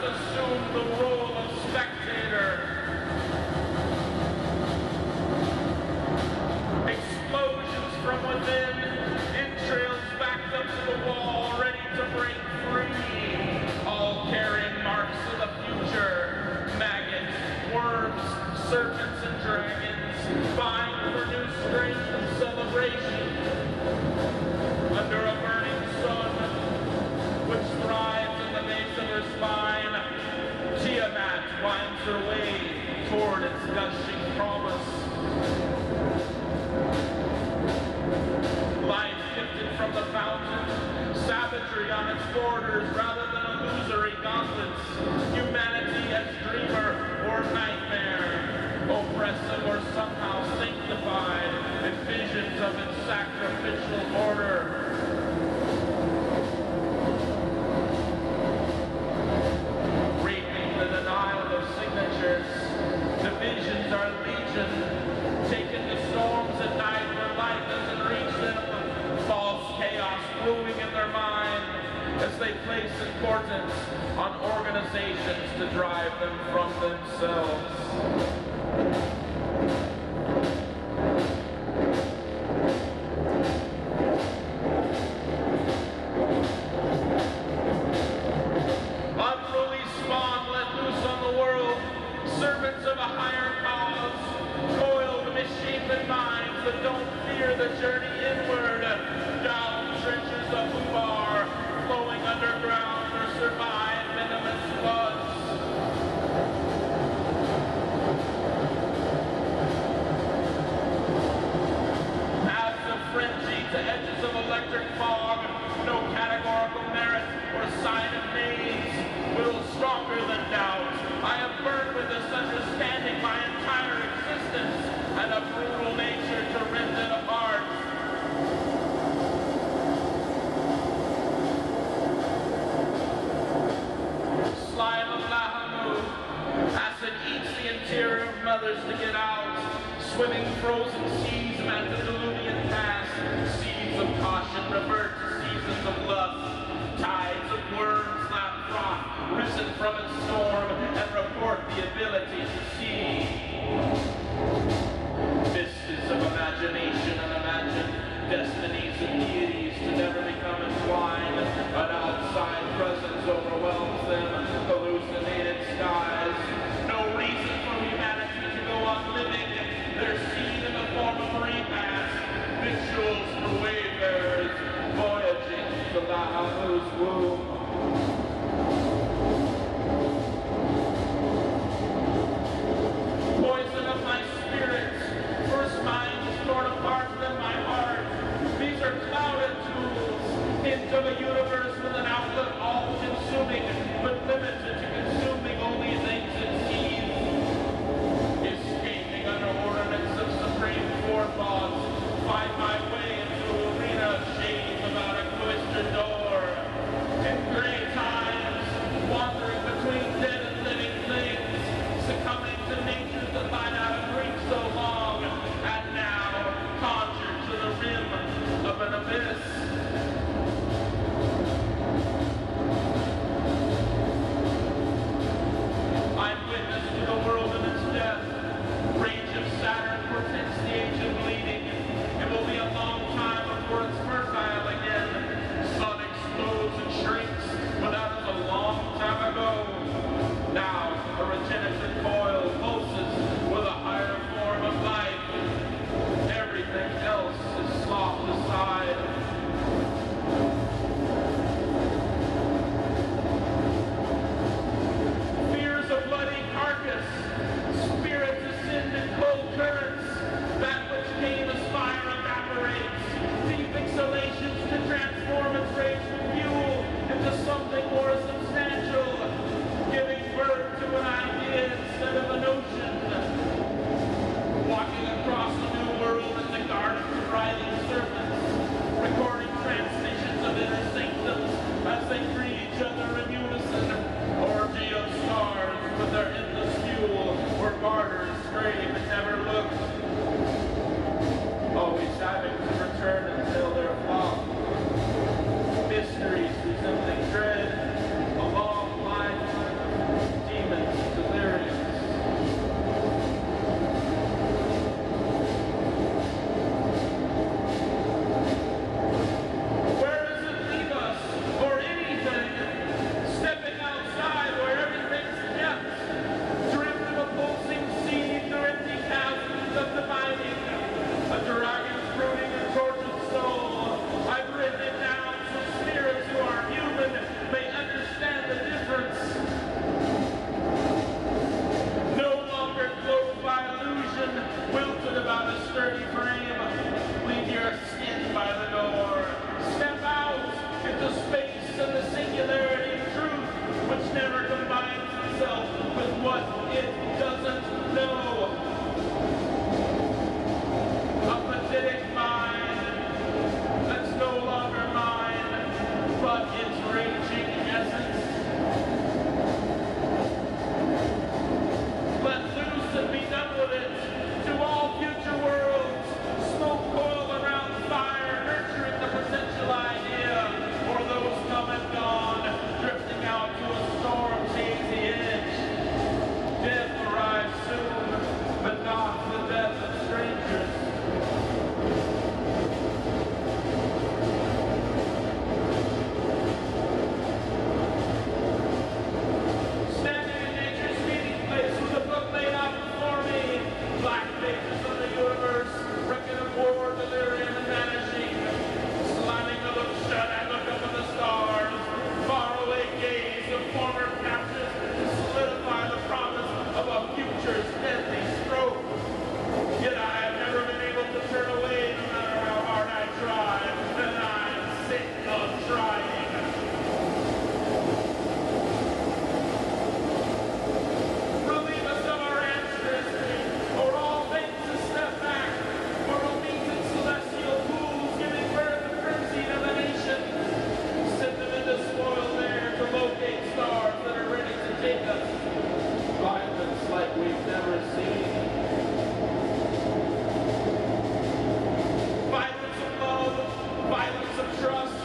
assume the role of spectator. Explosions from within, entrails backed up to the wall, ready to break free, all carrying marks of the future, maggots, worms, serpents, and dragons, vying for new strength and celebration. Under a burning sun, which thrives in the base of her spine, Tiamat winds her way toward its gushing promise. Life gifted from the fountain, savagery on its borders rather than illusory gauntlets, humanity as dreamer or nightmare, oppressive or somehow sanctified in visions of its sacrificial order. Reaping the denial of signatures, divisions are legion, taken to storms at night where light doesn't reach them, false chaos brewing in their mind as they place importance on organizations to drive them from themselves. Unruly spawn let loose on the world, servants of a higher cause, coiled misshapen minds that don't fear the journey inward, down trenches of Ubar, flowing underground or survive venomous floods. Paths of frenzy to edges of electric fog, no categorical merit or sign of names, will stronger than doubt. I have burned with this understanding my entire existence and a brutal nature to rend it apart. Slime of Lahamut, acid eats the interior of mothers to get out, swimming frozen seas of antediluvian past, seeds of caution revert to seasons of lust, tides of worms lap froth, risen from its storm, and report the ability to see. Vistas of imagination and imagined destinies and deities to never become entwined. An outside presence overwhelms them, hallucinated skies. No reason for humanity to go on living, their seed in the form of repast, what it doesn't know. A pathetic mind that's no longer mine, but its raging essence. Let loose and be done with it. To all future worlds, smoke coil around fire, nurturing the potential idea, or those come and gone, drifting out to a storm's hazy edge. Death arrives soon, but not the death of strangers. Standing in nature's meeting place with a book laid out before me, black pages of the universe, record of war, delirium, and vanishing. Slamming the look shut, I look up at the stars, faraway gaze of former captures to solidify the promise of a future's deadly stroke. Yet I have never been able to turn away, no matter how hard I try, and I'm sick of trying. Relieve us of our ancestry, or all things to step back, or we'll meet in celestial pools, giving birth to frenzied emanations. Send them into spoiled air to locate stars that are ready to take us. Violence like we've never seen. Violence of love, violence of trust,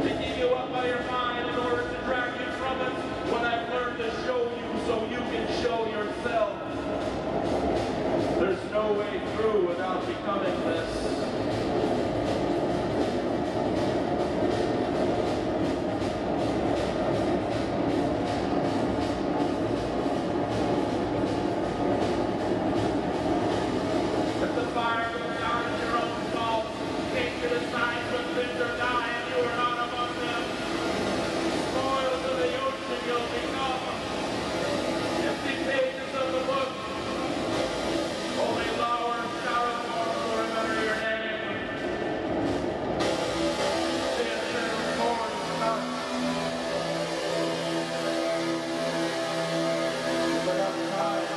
picking you up by your mind in order to drag you from it, when I've learned to show you so you can show yourself. There's no way through without becoming this. If the fire goes out in your own fault, nature decides when things are die and you are not among them. Spoils of the ocean you'll become. Empty pages of the book. Only lower shower forms will remember your name. The eternal born sun. But I'm tired.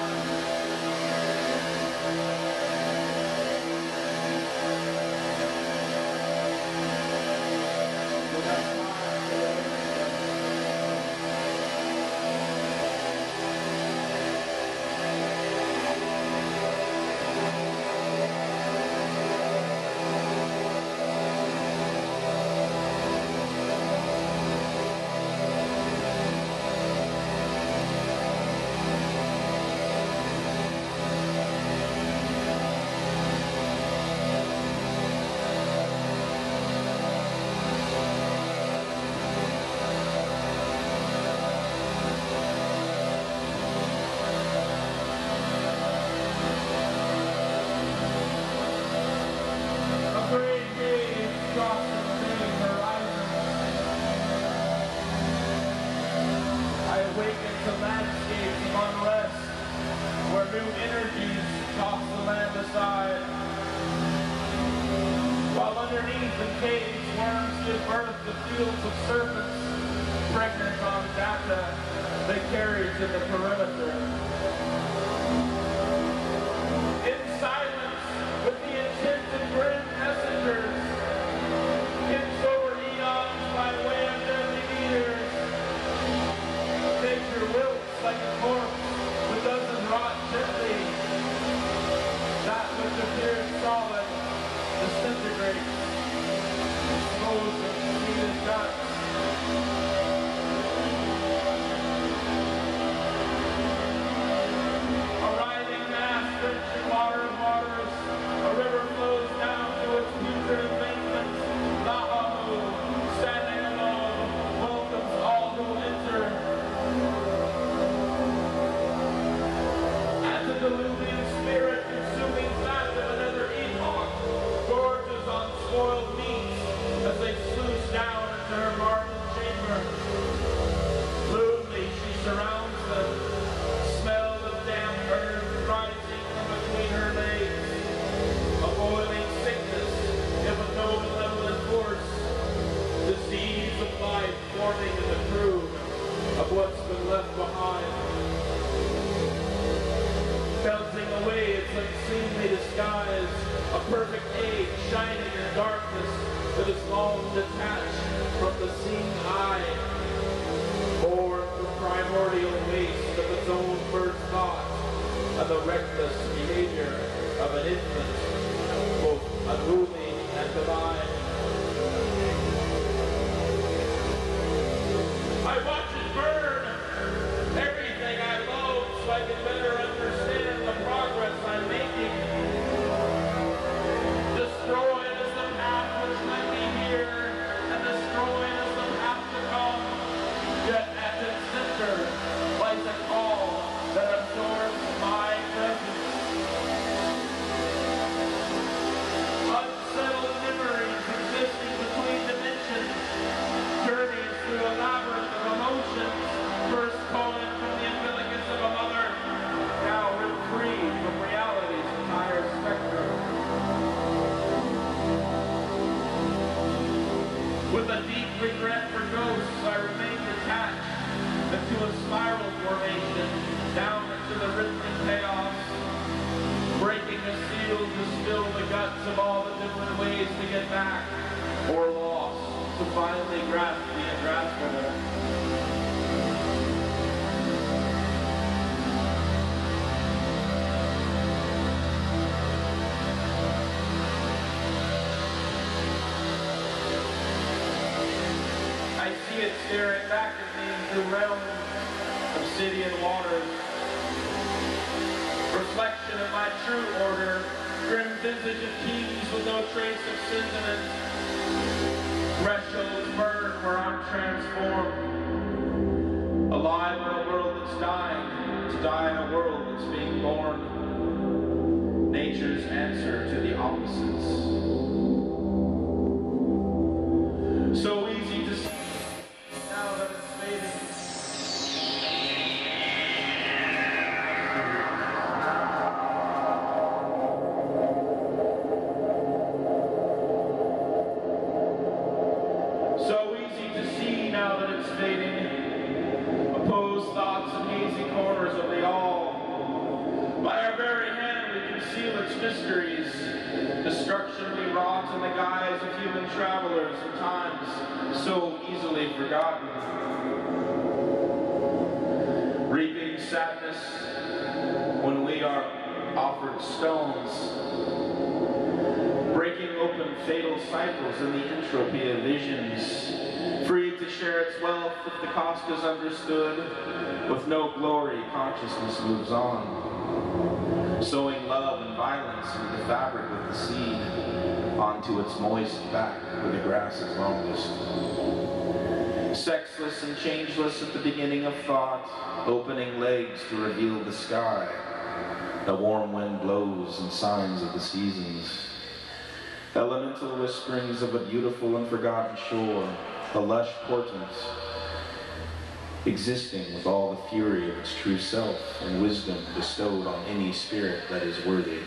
Underneath the caves, worms give birth to fields of serpents, pregnant on data they carry to the perimeter. In silence, with the intent to grim messengers, hints over eons by way of deadly meters. Nature wilts like a corpse that doesn't rot gently. That which appears solid disintegrates. Exposed and seated guts. A writhing mass drenching water of waters, a river flows down to its future embankment. Nahamu, standing alone, welcomes all who enter. As a diluvian spirit consuming fat of another epoch, gorges on spoiled meats as they sluice down into her marble chamber. Lewdly she surrounds them, smell of damp earth rising from between her legs. A boiling sickness, if of no malevolent force, disease of life forming in the crew of what's been left behind. A perfect age shining in darkness that is long detached from the seeing eye, born from primordial waste of its own first thought and the reckless behavior of an infant, both unruly and divine. I watch it burn everything I loathe so I can better understand the progress I'm making. Destroyed is the path which led me here, and destroyed is the path to come. Yet at its center lies a call that absorbs my presence. Unsettled memories existing between dimensions, journeys through a labyrinth of emotions, first calling from the umbilicus of a mother, now ripped free from reality's entire spectrum. With a deep regret for ghosts, I remain detached into a spiral formation, down into the rhythmic chaos, breaking a seal to spill the guts of all the different ways to get back, or lost, to finally grasp the ungraspable. I see it staring back at me through realms of obsidian waters. Reflection of my true order, grim visage of kings with no trace of sentiment. Thresholds burn where I'm transformed. Alive in a world that's dying, to die in a world that's being born. Nature's answer to the opposites. So easy to see now that it's fading. So easy to see now that it's fading. Opposed thoughts and hazy corners of the all. By our very hand we conceal its mysteries. Destruction we wrought in the guise of human travelers at times so easily forgotten. Reaping sadness when we are offered stones. Breaking open fatal cycles in the entropy of visions. Free to share its wealth if the cost is understood. With no glory, consciousness moves on. Sowing love and violence into the fabric of the seed, onto its moist back where the grass is longest. Sexless and changeless at the beginning of thought, opening legs to reveal the sky. The warm wind blows and signs of the seasons. Elemental whisperings of a beautiful and forgotten shore, the lush portents, existing with all the fury of its true self and wisdom bestowed on any spirit that is worthy.